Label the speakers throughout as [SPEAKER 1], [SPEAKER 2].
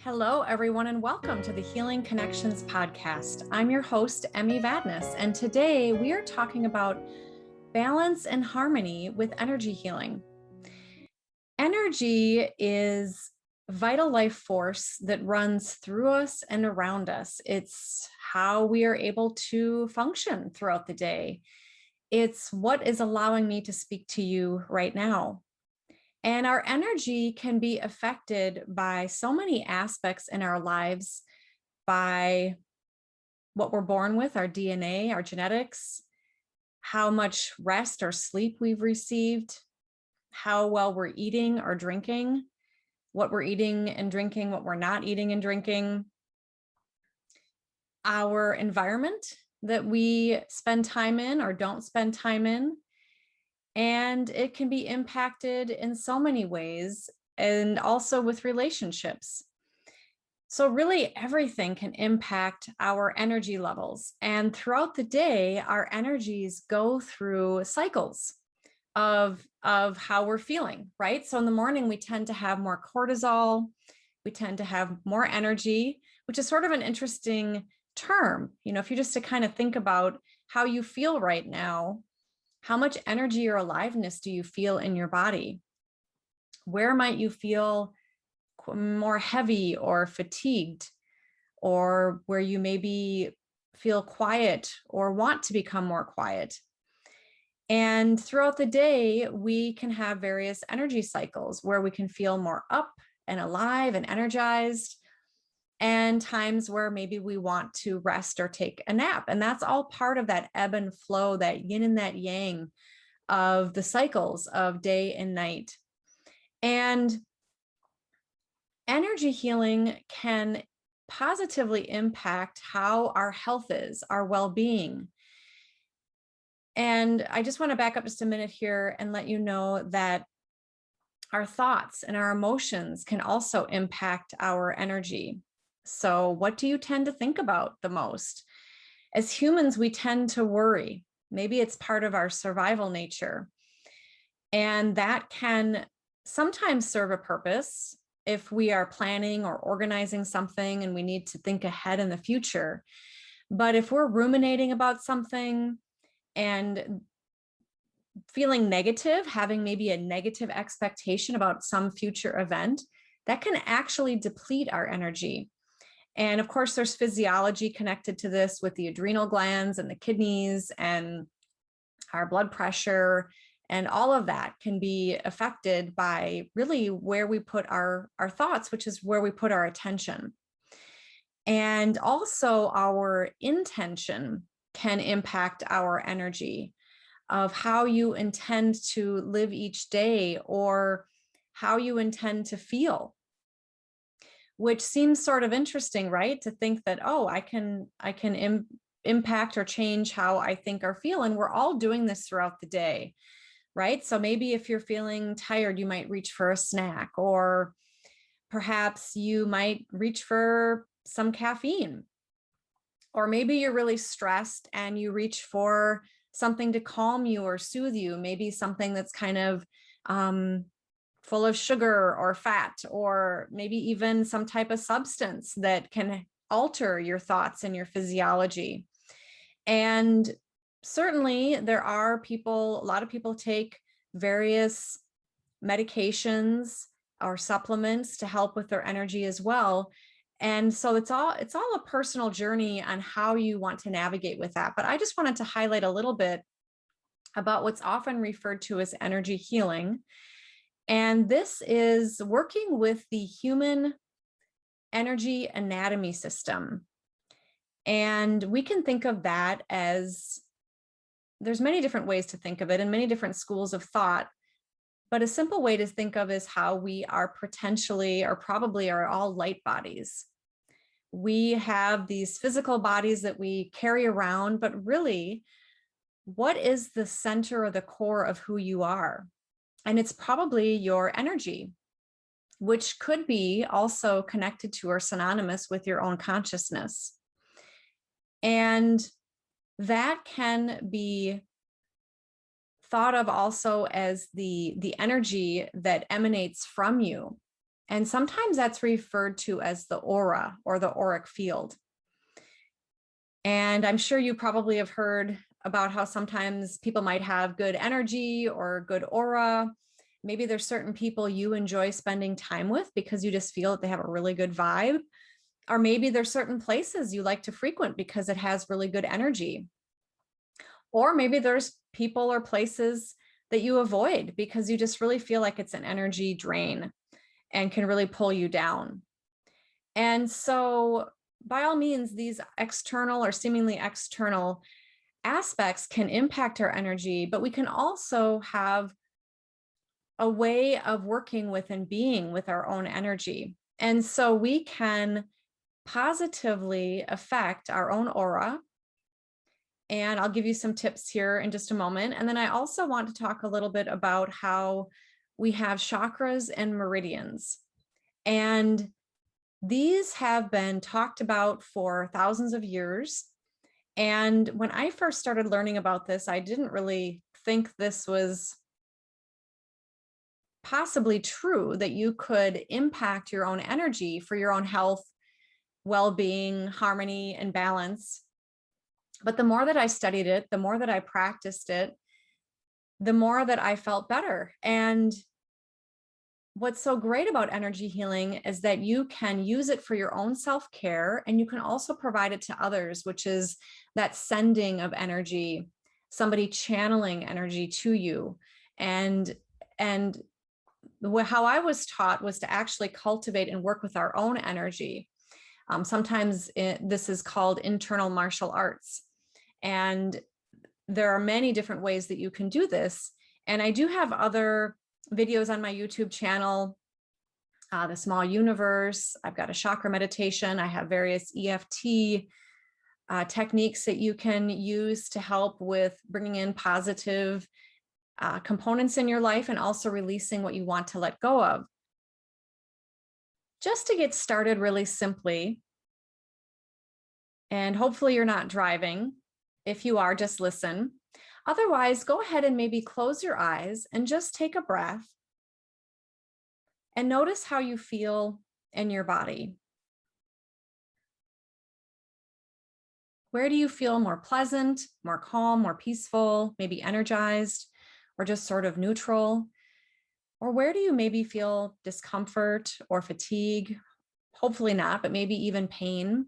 [SPEAKER 1] Hello, everyone, and welcome to the Healing Connections podcast. I'm your host, Emmy Vadnais, and today we are talking about balance and harmony with energy healing. Energy is vital life force that runs through us and around us. It's how we are able to function throughout the day. It's what is allowing me to speak to you right now. And our energy can be affected by so many aspects in our lives, by what we're born with, our DNA, our genetics, how much rest or sleep we've received, how well we're eating or drinking, what we're eating and drinking, what we're not eating and drinking, our environment that we spend time in or don't spend time in. And it can be impacted in so many ways, and also with relationships. So really everything can impact our energy levels. And throughout the day, our energies go through cycles of how we're feeling, right? So in the morning, we tend to have more cortisol. We tend to have more energy, which is sort of an interesting term. If you just to kind of think about how you feel right now, how much energy or aliveness do you feel in your body? Where might you feel more heavy or fatigued, or where you maybe feel quiet or want to become more quiet? And throughout the day, we can have various energy cycles where we can feel more up and alive and energized, and times where maybe we want to rest or take a nap. And that's all part of that ebb and flow, that yin and that yang of the cycles of day and night. And energy healing can positively impact how our health is, our well-being. And I just want to back up just a minute here and let you know that our thoughts and our emotions can also impact our energy. So what do you tend to think about the most? As humans, we tend to worry. Maybe it's part of our survival nature. And that can sometimes serve a purpose if we are planning or organizing something and we need to think ahead in the future. But if we're ruminating about something and feeling negative, having maybe a negative expectation about some future event, that can actually deplete our energy. And of course, there's physiology connected to this with the adrenal glands and the kidneys and our blood pressure, and all of that can be affected by really where we put our thoughts, which is where we put our attention. And also our intention can impact our energy of how you intend to live each day or how you intend to feel. Which seems sort of interesting, right? To think that, oh, I can impact or change how I think or feel. And we're all doing this throughout the day, right? So maybe if you're feeling tired, you might reach for a snack, or perhaps you might reach for some caffeine. Or maybe you're really stressed and you reach for something to calm you or soothe you, maybe something that's kind of full of sugar or fat, or maybe even some type of substance that can alter your thoughts and your physiology. And certainly there are people, a lot of people take various medications or supplements to help with their energy as well. And so it's all a personal journey on how you want to navigate with that. But I just wanted to highlight a little bit about what's often referred to as energy healing. And this is working with the human energy anatomy system. And we can think of that as, there's many different ways to think of it and many different schools of thought. But a simple way to think of is how we are potentially or probably are all light bodies. We have these physical bodies that we carry around, but really, what is the center or the core of who you are? And it's probably your energy, which could be also connected to or synonymous with your own consciousness. And that can be thought of also as the energy that emanates from you. And sometimes that's referred to as the aura or the auric field. And I'm sure you probably have heard about how sometimes people might have good energy or good aura. Maybe there's certain people you enjoy spending time with because you just feel that they have a really good vibe. Or maybe there's certain places you like to frequent because it has really good energy. Or maybe there's people or places that you avoid because you just really feel like it's an energy drain and can really pull you down. And so by all means, these external or seemingly external aspects can impact our energy, but we can also have a way of working with and being with our own energy. And so we can positively affect our own aura. And I'll give you some tips here in just a moment. And then I also want to talk a little bit about how we have chakras and meridians. And these have been talked about for thousands of years. And when I first started learning about this, I didn't really think this was possibly true, that you could impact your own energy for your own health, well-being, harmony, and balance. But the more that I studied it, the more that I practiced it, the more that I felt better. And what's so great about energy healing is that you can use it for your own self-care, and you can also provide it to others, which is that sending of energy, somebody channeling energy to you. And how I was taught was to actually cultivate and work with our own energy. Sometimes this is called internal martial arts. And there are many different ways that you can do this. And I do have other videos on my YouTube channel, The Small Universe. I've got a chakra meditation. I have various EFT techniques that you can use to help with bringing in positive components in your life and also releasing what you want to let go of. Just to get started really simply, and hopefully you're not driving. If you are, just listen. Otherwise, go ahead and maybe close your eyes and just take a breath and notice how you feel in your body. Where do you feel more pleasant, more calm, more peaceful, maybe energized, or just sort of neutral? Or where do you maybe feel discomfort or fatigue? Hopefully not, but maybe even pain.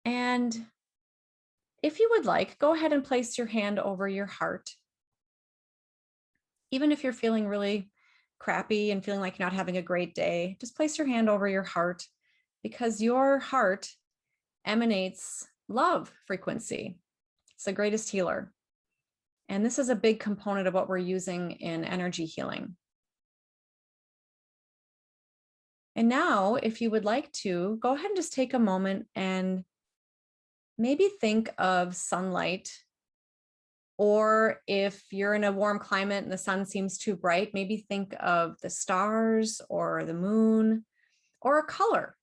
[SPEAKER 1] And if you would like, go ahead and place your hand over your heart. Even if you're feeling really crappy and feeling like you're not having a great day, just place your hand over your heart, because your heart emanates love frequency. It's the greatest healer. And this is a big component of what we're using in energy healing. And now, if you would like to, go ahead and just take a moment and maybe think of sunlight. Or if you're in a warm climate and the sun seems too bright, maybe think of the stars or the moon or a color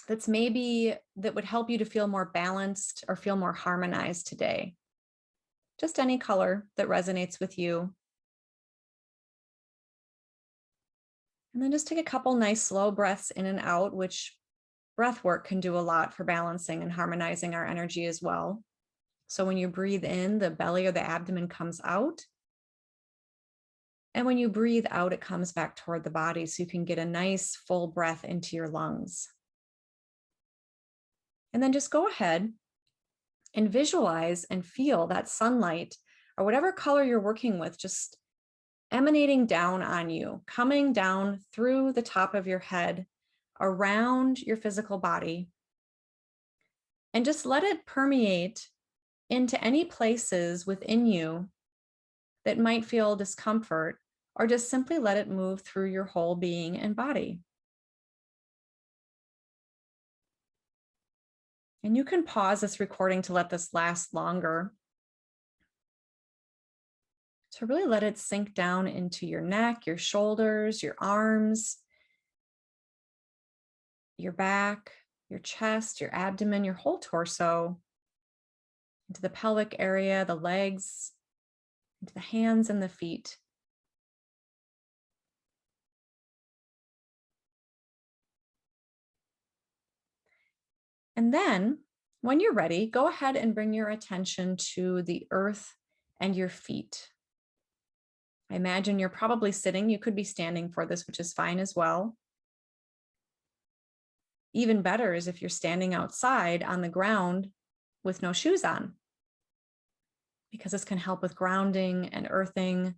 [SPEAKER 1] that would help you to feel more balanced or feel more harmonized today. Just any color that resonates with you. And then just take a couple nice slow breaths in and out, which breath work can do a lot for balancing and harmonizing our energy as well. So when you breathe in, the belly or the abdomen comes out. And when you breathe out, it comes back toward the body, so you can get a nice full breath into your lungs. And then just go ahead and visualize and feel that sunlight or whatever color you're working with just emanating down on you, coming down through the top of your head, around your physical body. And just let it permeate into any places within you that might feel discomfort, or just simply let it move through your whole being and body. And you can pause this recording to let this last longer. To really let it sink down into your neck, your shoulders, your arms, your back, your chest, your abdomen, your whole torso, into the pelvic area, the legs, into the hands and the feet. And then when you're ready, go ahead and bring your attention to the earth and your feet. I imagine you're probably sitting. You could be standing for this, which is fine as well. Even better is if you're standing outside on the ground with no shoes on, because this can help with grounding and earthing.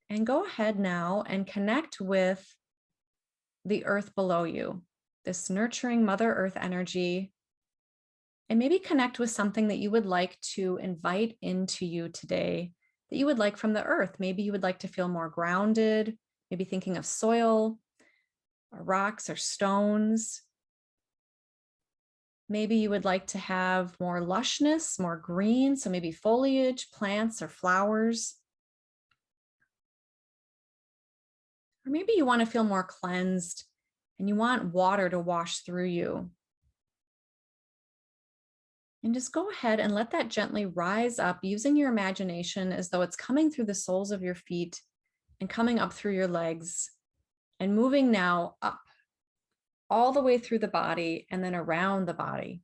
[SPEAKER 1] And go ahead now and connect with the earth below you, this nurturing Mother Earth energy, and maybe connect with something that you would like to invite into you today, that you would like from the earth. Maybe you would like to feel more grounded, maybe thinking of soil or rocks or stones. Maybe you would like to have more lushness, more green, so maybe foliage, plants, or flowers. Or maybe you want to feel more cleansed and you want water to wash through you. And just go ahead and let that gently rise up using your imagination as though it's coming through the soles of your feet and coming up through your legs and moving now up all the way through the body and then around the body.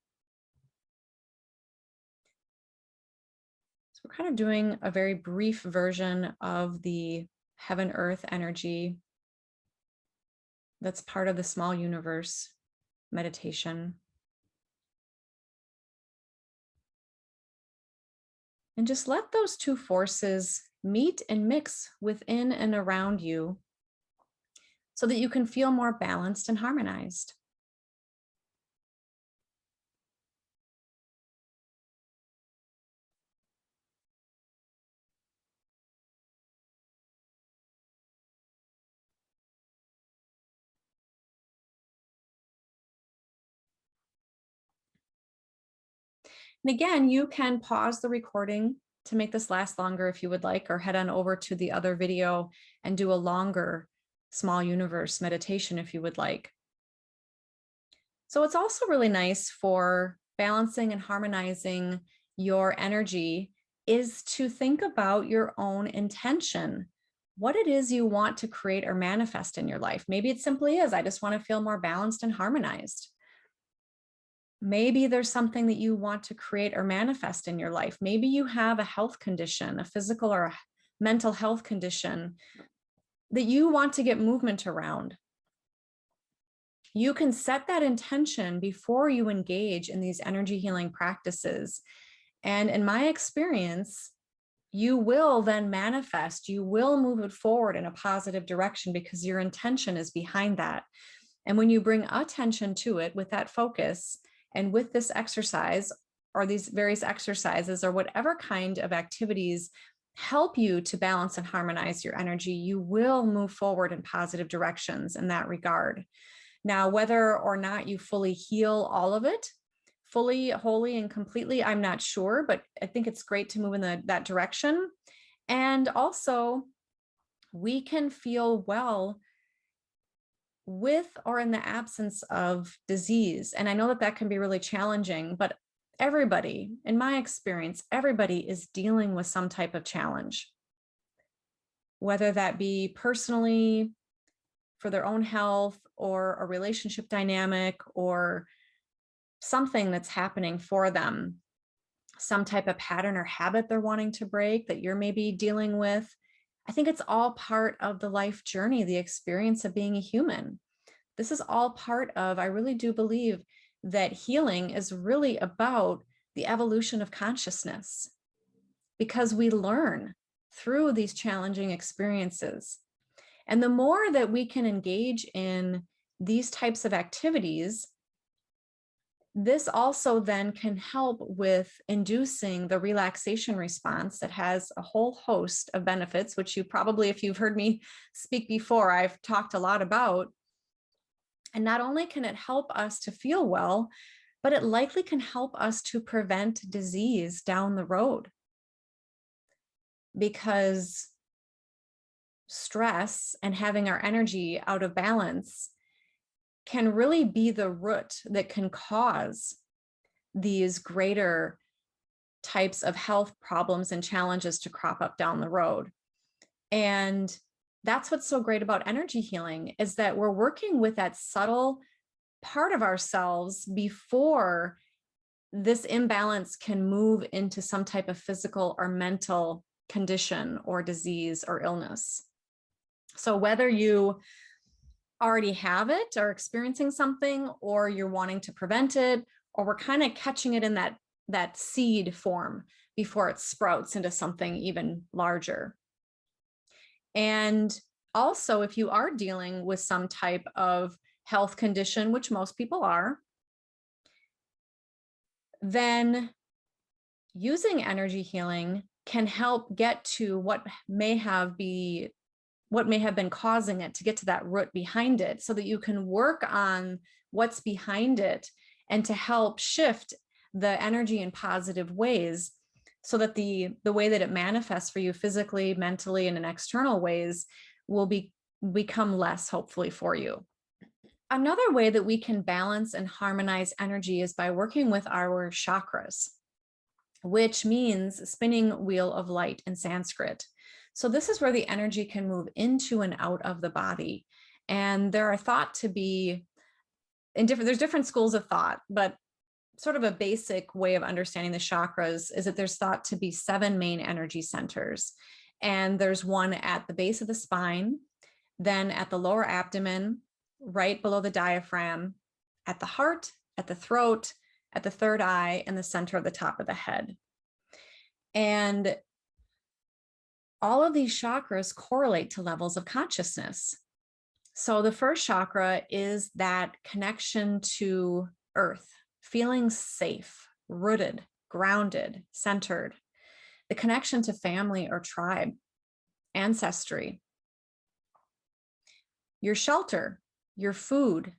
[SPEAKER 1] So we're kind of doing a very brief version of the heaven earth energy that's part of the small universe meditation. And just let those two forces meet and mix within and around you so that you can feel more balanced and harmonized. And again, you can pause the recording to make this last longer if you would like, or head on over to the other video and do a longer small universe meditation if you would like. So it's also really nice for balancing and harmonizing your energy is to think about your own intention, what it is you want to create or manifest in your life. Maybe it simply is, I just want to feel more balanced and harmonized. Maybe there's something that you want to create or manifest in your life. Maybe you have a health condition, a physical or a mental health condition that you want to get movement around. You can set that intention before you engage in these energy healing practices. And in my experience, you will then manifest, you will move it forward in a positive direction because your intention is behind that. And when you bring attention to it with that focus, and with this exercise or these various exercises or whatever kind of activities help you to balance and harmonize your energy, you will move forward in positive directions in that regard. Now, whether or not you fully heal all of it, fully, wholly, and completely, I'm not sure, but I think it's great to move in that direction. And also, we can feel well with or in the absence of disease. And I know that that can be really challenging, but everybody, in my experience, everybody is dealing with some type of challenge, whether that be personally for their own health or a relationship dynamic or something that's happening for them, some type of pattern or habit they're wanting to break that you're maybe dealing with. I think it's all part of the life journey, the experience of being a human. This is all part of, I really do believe that healing is really about the evolution of consciousness, because we learn through these challenging experiences. And the more that we can engage in these types of activities, this also then can help with inducing the relaxation response that has a whole host of benefits, which you probably, if you've heard me speak before, I've talked a lot about. And not only can it help us to feel well, but it likely can help us to prevent disease down the road. Because stress and having our energy out of balance can really be the root that can cause these greater types of health problems and challenges to crop up down the road. And that's what's so great about energy healing, is that we're working with that subtle part of ourselves before this imbalance can move into some type of physical or mental condition or disease or illness. So whether you already have it or experiencing something, or you're wanting to prevent it, or we're kind of catching it in that seed form before it sprouts into something even larger. And also, if you are dealing with some type of health condition, which most people are, then using energy healing can help get to what may have been causing it, to get to that root behind it, so that you can work on what's behind it and to help shift the energy in positive ways, so that the way that it manifests for you physically, mentally, and in external ways will become less, hopefully, for you. Another way that we can balance and harmonize energy is by working with our chakras, which means spinning wheel of light in Sanskrit. So this is where the energy can move into and out of the body. And there are thought to be there's different schools of thought, but sort of a basic way of understanding the chakras is that there's thought to be 7 main energy centers. And there's one at the base of the spine, then at the lower abdomen, right below the diaphragm, at the heart, at the throat, at the third eye, and the center of the top of the head. And all of these chakras correlate to levels of consciousness. So the first chakra is that connection to earth, feeling safe, rooted, grounded, centered. The connection to family or tribe, ancestry. Your shelter, your food.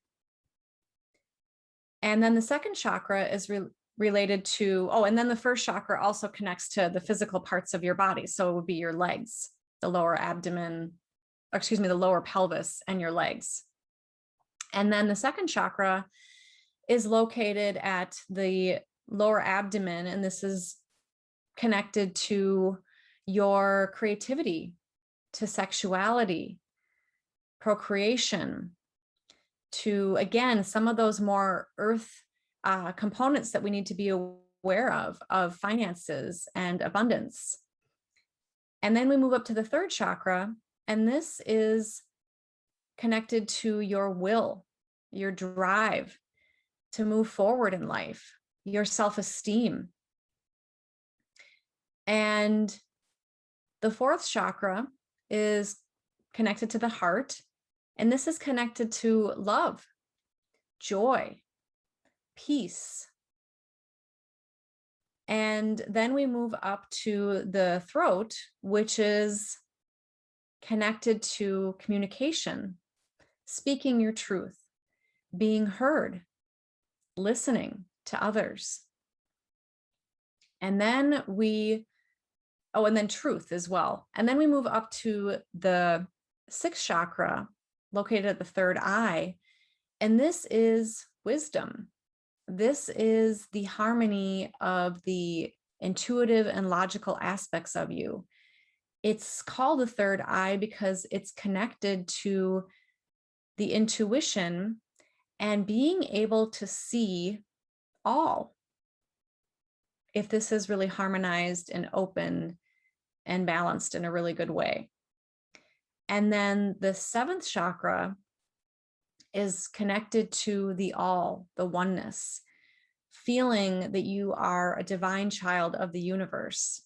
[SPEAKER 1] And then the second chakra is related to, and then the first chakra also connects to the physical parts of your body. So it would be your legs, the lower abdomen, the lower pelvis and your legs. And then the second chakra is located at the lower abdomen, and this is connected to your creativity, to sexuality, procreation, to, again, some of those more earth components that we need to be aware of finances and abundance. And then we move up to the third chakra, and this is connected to your will, your drive to move forward in life, your self-esteem. And the fourth chakra is connected to the heart, and this is connected to love, joy, peace. And then we move up to the throat, which is connected to communication, speaking your truth, being heard, listening to others. And then and then truth as well. And then we move up to the sixth chakra, located at the third eye. And this is wisdom. This is the harmony of the intuitive and logical aspects of you. It's called the third eye because it's connected to the intuition and being able to see all, if this is really harmonized and open and balanced in a really good way. And then the seventh chakra is connected to the all, the oneness, feeling that you are a divine child of the universe.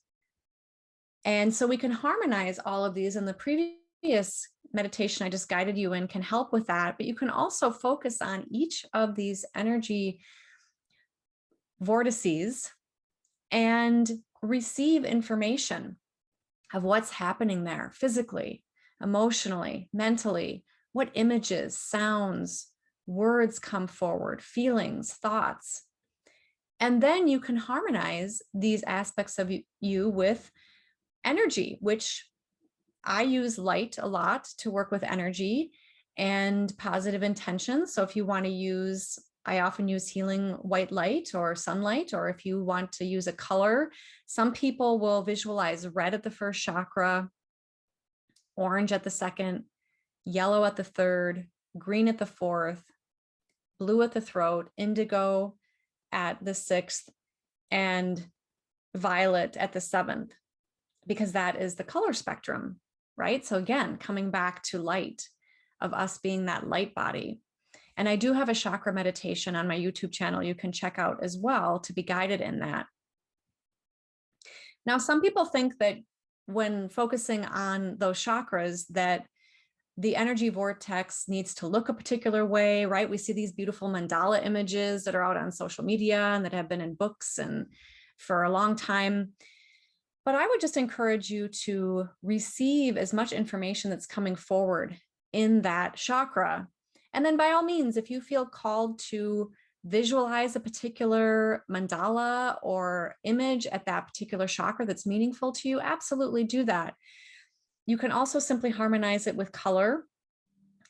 [SPEAKER 1] And so we can harmonize all of these, and the previous meditation I just guided you in can help with that, but you can also focus on each of these energy vortices and receive information of what's happening there physically, emotionally, mentally, what images, sounds, words come forward, feelings, thoughts. And then you can harmonize these aspects of you with energy, which I use light a lot to work with energy and positive intentions. So if you want to use, I often use healing white light or sunlight, or if you want to use a color, some people will visualize red at the first chakra, orange at the second, yellow at the third, green at the fourth, blue at the throat, indigo at the sixth, and violet at the seventh, because that is the color spectrum, right? So again, coming back to light, of us being that light body. And I do have a chakra meditation on my YouTube channel you can check out as well to be guided in that. Now, some people think that when focusing on those chakras, that the energy vortex needs to look a particular way, right? We see these beautiful mandala images that are out on social media and that have been in books and for a long time. But I would just encourage you to receive as much information that's coming forward in that chakra. And then by all means, if you feel called to visualize a particular mandala or image at that particular chakra that's meaningful to you, absolutely do that. You can also simply harmonize it with color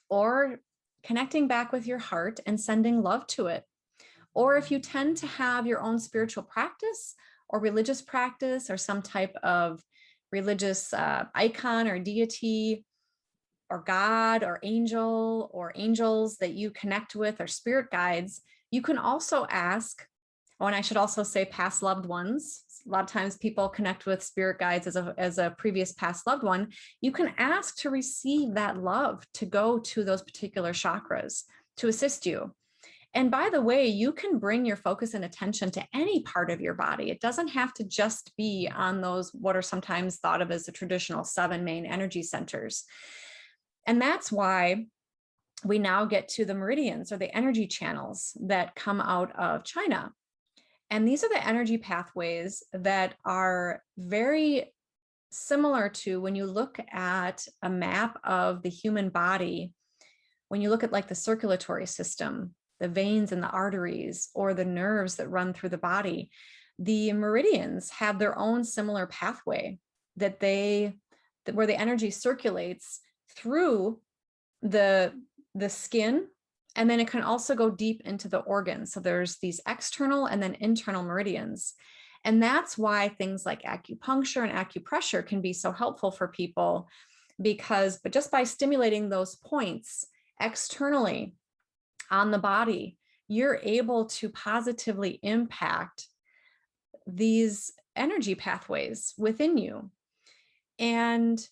[SPEAKER 1] or connecting back with your heart and sending love to it. Or if you tend to have your own spiritual practice or religious practice or some type of religious icon or deity or God or angel or angels that you connect with or spirit guides, you can also ask, oh, and I should also say past loved ones. A lot of times people connect with spirit guides as a previous past loved one. You can ask to receive that love to go to those particular chakras to assist you. And by the way, you can bring your focus and attention to any part of your body. It doesn't have to just be on those, what are sometimes thought of as the traditional 7 main energy centers. And that's why we now get to the meridians or the energy channels that come out of China. And these are the energy pathways that are very similar to when you look at a map of the human body, when you look at like the circulatory system, the veins and the arteries, or the nerves that run through the body, the meridians have their own similar pathway where the energy circulates through the skin, and then it can also go deep into the organs. So there's these external and then internal meridians. And that's why things like acupuncture and acupressure can be so helpful for people, but just by stimulating those points externally on the body, you're able to positively impact these energy pathways within you. And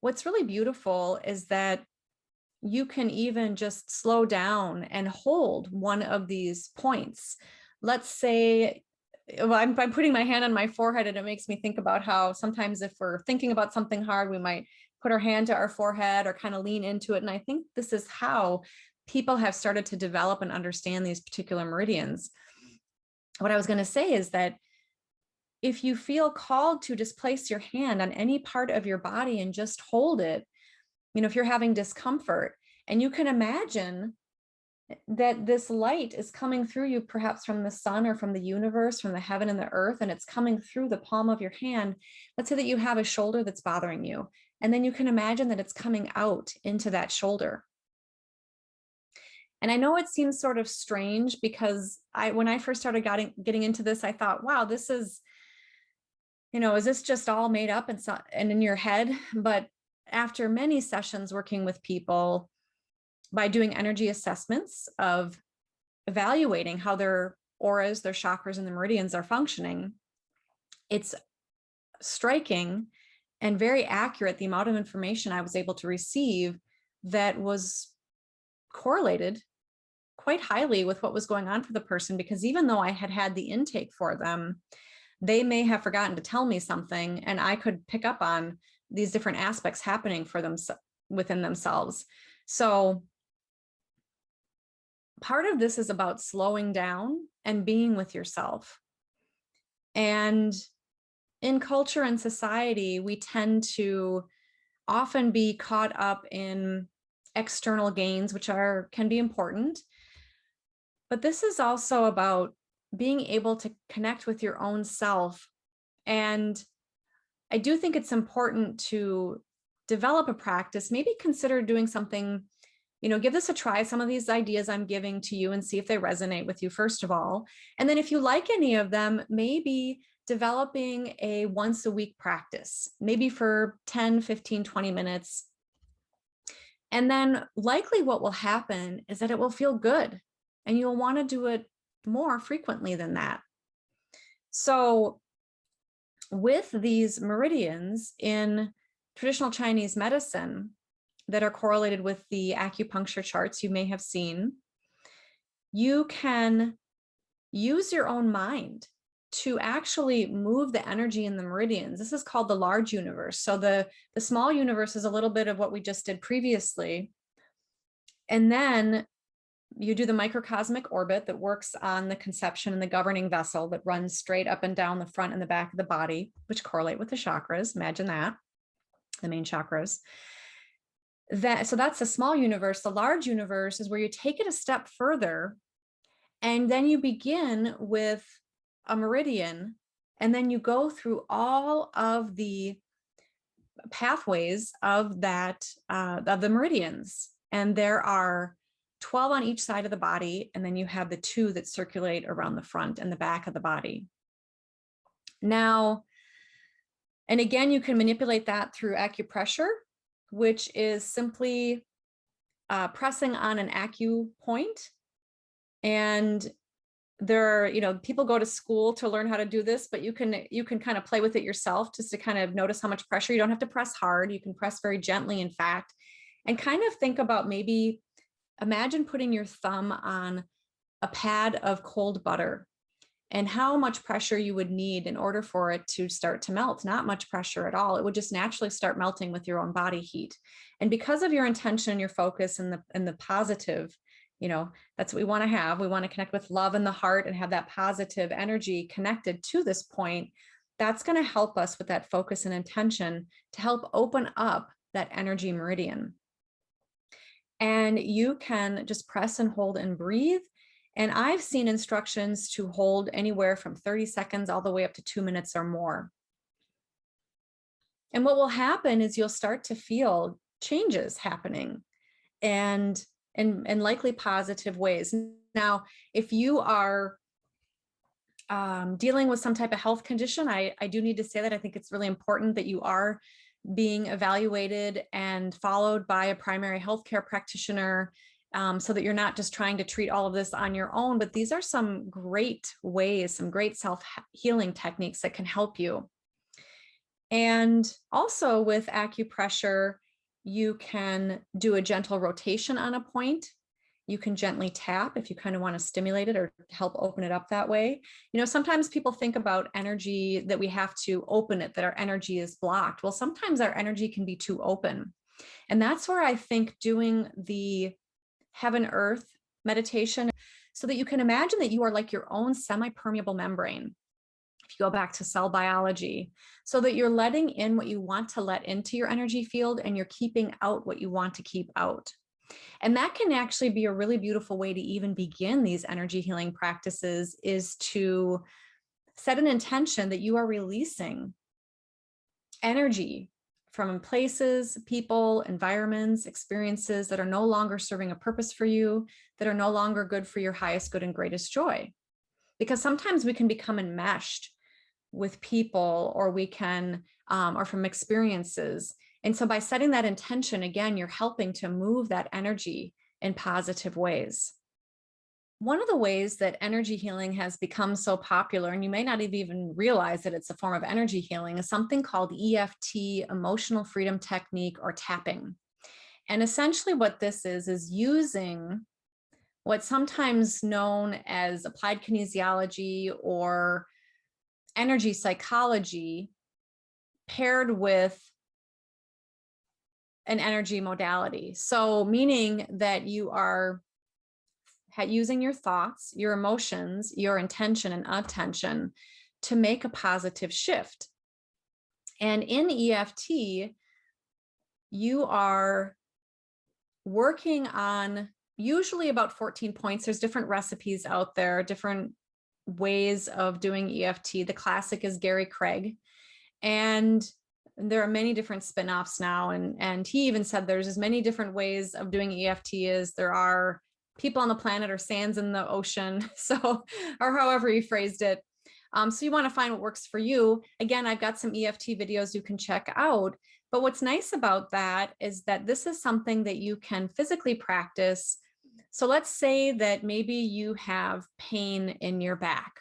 [SPEAKER 1] what's really beautiful is that you can even just slow down and hold one of these points. Let's say, well, I'm putting my hand on my forehead, and it makes me think about how sometimes if we're thinking about something hard, we might put our hand to our forehead or kind of lean into it. And I think this is how people have started to develop and understand these particular meridians. What I was going to say is that if you feel called to just place your hand on any part of your body and just hold it, if you're having discomfort, and you can imagine that this light is coming through you, perhaps from the sun or from the universe, from the heaven and the earth, and it's coming through the palm of your hand. Let's say that you have a shoulder that's bothering you, and then you can imagine that it's coming out into that shoulder. And I know it seems sort of strange because when I first started getting into this, I thought, wow, this is, is this just all made up and in your head? But after many sessions working with people, by doing energy assessments of evaluating how their auras, their chakras, and the meridians are functioning, it's striking and very accurate the amount of information I was able to receive that was correlated quite highly with what was going on for the person, because even though I had had the intake for them, they may have forgotten to tell me something, and I could pick up on these different aspects happening for them within themselves. So part of this is about slowing down and being with yourself. And in culture and society, we tend to often be caught up in external gains, which can be important. But this is also about being able to connect with your own self. And I do think it's important to develop a practice, maybe consider doing something, give this a try, some of these ideas I'm giving to you, and see if they resonate with you, first of all. And then if you like any of them, maybe developing a once a week practice, maybe for 10, 15, 20 minutes. And then likely what will happen is that it will feel good and you'll want to do it more frequently than that. So with these meridians in traditional Chinese medicine that are correlated with the acupuncture charts you may have seen, you can use your own mind to actually move the energy in the meridians. This is called the large universe. So the small universe is a little bit of what we just did previously. And then you do the microcosmic orbit that works on the conception and the governing vessel that runs straight up and down the front and the back of the body, which correlate with the chakras. Imagine that, the main chakras. So that's the small universe. The large universe is where you take it a step further, and then you begin with a meridian, and then you go through all of the pathways of that, of the meridians. And there are 12 on each side of the body, and then you have the 2 that circulate around the front and the back of the body. Now, and again, you can manipulate that through acupressure, which is simply pressing on an acupoint. And there are, people go to school to learn how to do this, but you can kind of play with it yourself just to kind of notice how much pressure. You don't have to press hard. You can press very gently, in fact, and kind of think about, maybe imagine putting your thumb on a pad of cold butter and how much pressure you would need in order for it to start to melt. Not much pressure at all. It would just naturally start melting with your own body heat. And because of your intention, your focus, and the positive, that's what we want to have. We want to connect with love in the heart and have that positive energy connected to this point. That's going to help us with that focus and intention to help open up that energy meridian. And you can just press and hold and breathe. And I've seen instructions to hold anywhere from 30 seconds all the way up to 2 minutes or more. And what will happen is you'll start to feel changes happening, and likely positive ways. Now, if you are dealing with some type of health condition, I do need to say that I think it's really important that you are being evaluated and followed by a primary healthcare practitioner, so that you're not just trying to treat all of this on your own. But these are some great ways, some great self-healing techniques that can help you. And also with acupressure, you can do a gentle rotation on a point. You can gently tap if you kind of want to stimulate it or help open it up that way. Sometimes people think about energy that we have to open it, that our energy is blocked. Well, sometimes our energy can be too open. And that's where I think doing the heaven earth meditation, so that you can imagine that you are like your own semi-permeable membrane, if you go back to cell biology, so that you're letting in what you want to let into your energy field, and you're keeping out what you want to keep out. And that can actually be a really beautiful way to even begin these energy healing practices, is to set an intention that you are releasing energy from places, people, environments, experiences that are no longer serving a purpose for you, that are no longer good for your highest good and greatest joy. Because sometimes we can become enmeshed with people, or we can, or from experiences. And so by setting that intention, again, you're helping to move that energy in positive ways. One of the ways that energy healing has become so popular, and you may not even realize that it's a form of energy healing, is something called EFT, emotional freedom technique, or tapping. And essentially what this is using what's sometimes known as applied kinesiology or energy psychology paired with an energy modality. So meaning that you are using your thoughts, your emotions, your intention and attention to make a positive shift. And in EFT, you are working on usually about 14 points. There's different recipes out there, different ways of doing EFT. The classic is Gary Craig. And there are many different spin-offs now. And he even said there's as many different ways of doing EFT as there are people on the planet or sands in the ocean. So, or however he phrased it. So you want to find what works for you. Again, I've got some EFT videos you can check out. But what's nice about that is that this is something that you can physically practice. So let's say that maybe you have pain in your back.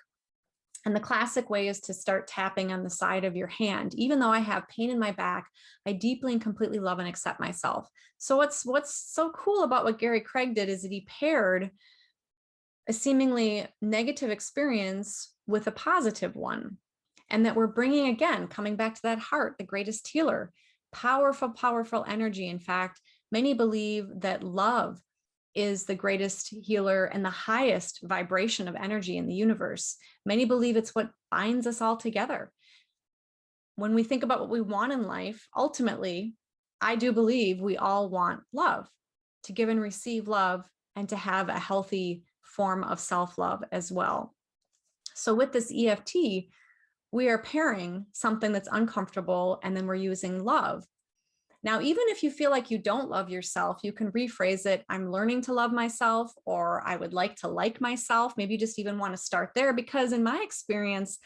[SPEAKER 1] And the classic way is to start tapping on the side of your hand. Even though I have pain in my back, I deeply and completely love and accept myself. So what's so cool about what Gary Craig did is that he paired a seemingly negative experience with a positive one. And that we're bringing, again, coming back to that heart, the greatest healer, powerful, powerful energy. In fact, many believe that love is the greatest healer and the highest vibration of energy in the universe. Many believe it's what binds us all together. When we think about what we want in life, ultimately, I do believe we all want love, to give and receive love, and to have a healthy form of self-love as well. So with this EFT, we are pairing something that's uncomfortable, and then we're using love. Now, even if you feel like you don't love yourself, you can rephrase it, I'm learning to love myself, or I would like to like myself. Maybe you just even want to start there, because in my experience,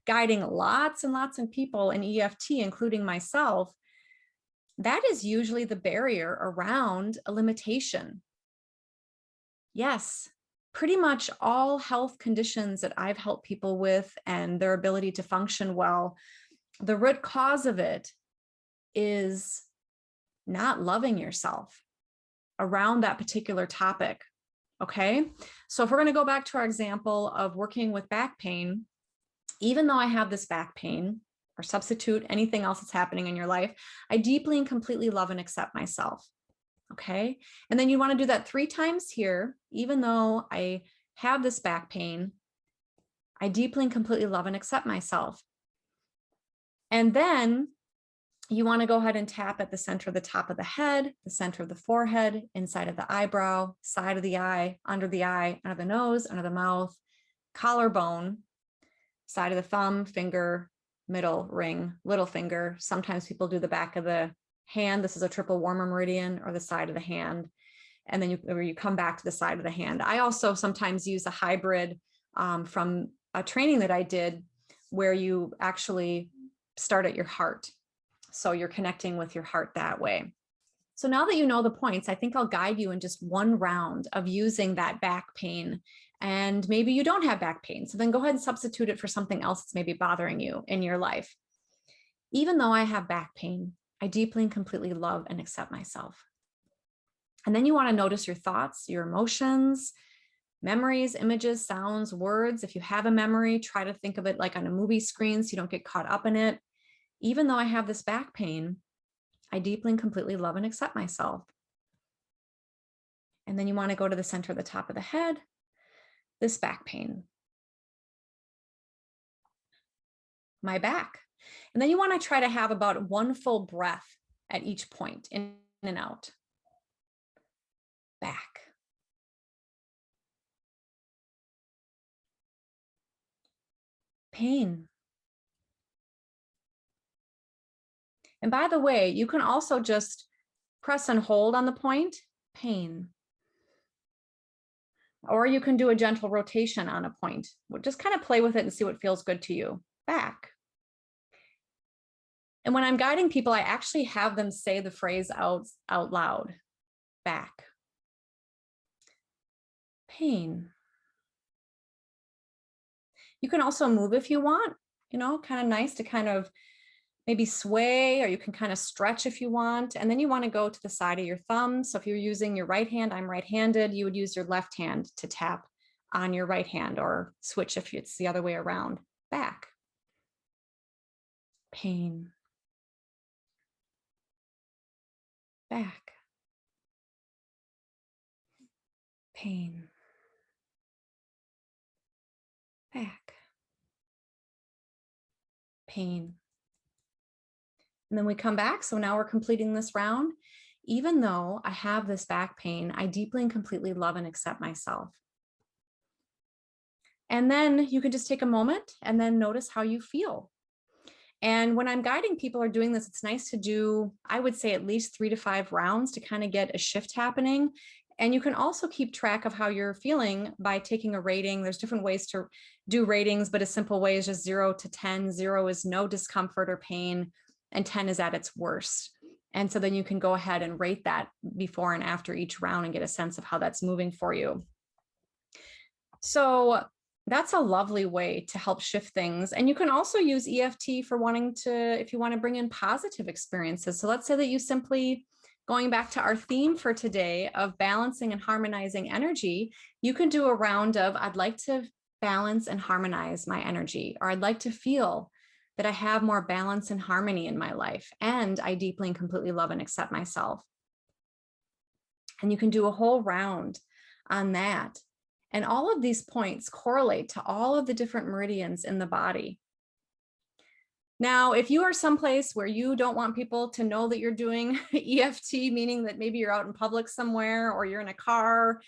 [SPEAKER 1] guiding lots and lots of people in EFT, including myself, that is usually the barrier around a limitation. Yes, pretty much all health conditions that I've helped people with and their ability to function well, the root cause of it is not loving yourself around that particular topic. Okay. So if we're going to go back to our example of working with back pain, even though I have this back pain, or substitute anything else that's happening in your life, I deeply and completely love and accept myself. Okay. And then you want to do that 3 times here. Even though I have this back pain, I deeply and completely love and accept myself. And then you want to go ahead and tap at the center of the top of the head, the center of the forehead, inside of the eyebrow, side of the eye, under the nose, under the mouth, collarbone, side of the thumb, finger, middle ring, little finger. Sometimes people do the back of the hand. This is a triple warmer meridian, or the side of the hand. And then you come back to the side of the hand. I also sometimes use a hybrid from a training that I did, where you actually start at your heart. So you're connecting with your heart that way. So now that you know the points, I think I'll guide you in just one round of using that back pain. And maybe you don't have back pain, so then go ahead and substitute it for something else that's maybe bothering you in your life. Even though I have back pain, I deeply and completely love and accept myself. And then you want to notice your thoughts, your emotions, memories, images, sounds, words. If you have a memory, try to think of it like on a movie screen so you don't get caught up in it. Even though I have this back pain, I deeply and completely love and accept myself. And then you want to go to the center of the top of the head, this back pain, my back. And then you want to try to have about 1 full breath at each point, in and out. Back. Pain. And by the way, you can also just press and hold on the point, pain. Or you can do a gentle rotation on a point. Just kind of play with it and see what feels good to you. Back. And when I'm guiding people, I actually have them say the phrase out loud. Back. Pain. You can also move if you want, kind of nice to kind of maybe sway, or you can kind of stretch if you want. And then you want to go to the side of your thumb. So if you're using your right hand, I'm right-handed, you would use your left hand to tap on your right hand, or switch if it's the other way around. Back. Pain. Back. Pain. Back. Pain. And then we come back. So now we're completing this round. Even though I have this back pain, I deeply and completely love and accept myself. And then you can just take a moment and then notice how you feel. And when I'm guiding people or doing this, it's nice to do, I would say, at least 3 to 5 rounds to kind of get a shift happening. And you can also keep track of how you're feeling by taking a rating. There's different ways to do ratings, but a simple way is just 0 to 10. 0 is no discomfort or pain, and 10 is at its worst. And so then you can go ahead and rate that before and after each round and get a sense of how that's moving for you. So that's a lovely way to help shift things. And you can also use EFT for wanting to, if you want to bring in positive experiences. So let's say that you simply, going back to our theme for today of balancing and harmonizing energy, you can do a round of, I'd like to balance and harmonize my energy, or I'd like to feel that I have more balance and harmony in my life, and I deeply and completely love and accept myself. And you can do a whole round on that. And all of these points correlate to all of the different meridians in the body. Now, if you are someplace where you don't want people to know that you're doing EFT, meaning that maybe you're out in public somewhere, or you're in a car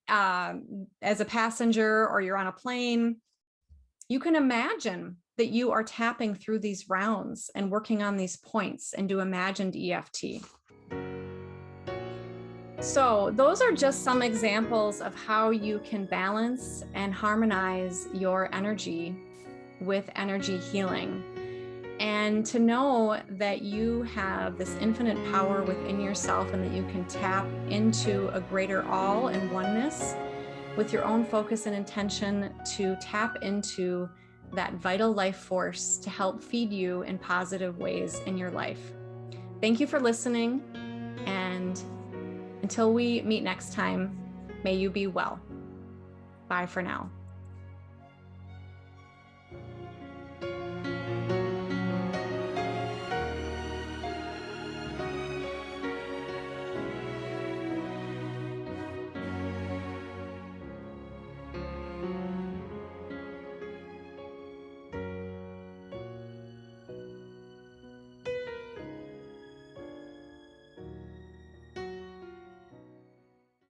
[SPEAKER 1] as a passenger, or you're on a plane, you can imagine that you are tapping through these rounds and working on these points and do imagined EFT. So those are just some examples of how you can balance and harmonize your energy with energy healing. And to know that you have this infinite power within yourself, and that you can tap into a greater all and oneness with your own focus and intention to tap into that vital life force to help feed you in positive ways in your life. Thank you for listening, and until we meet next time, may you be well. Bye for now.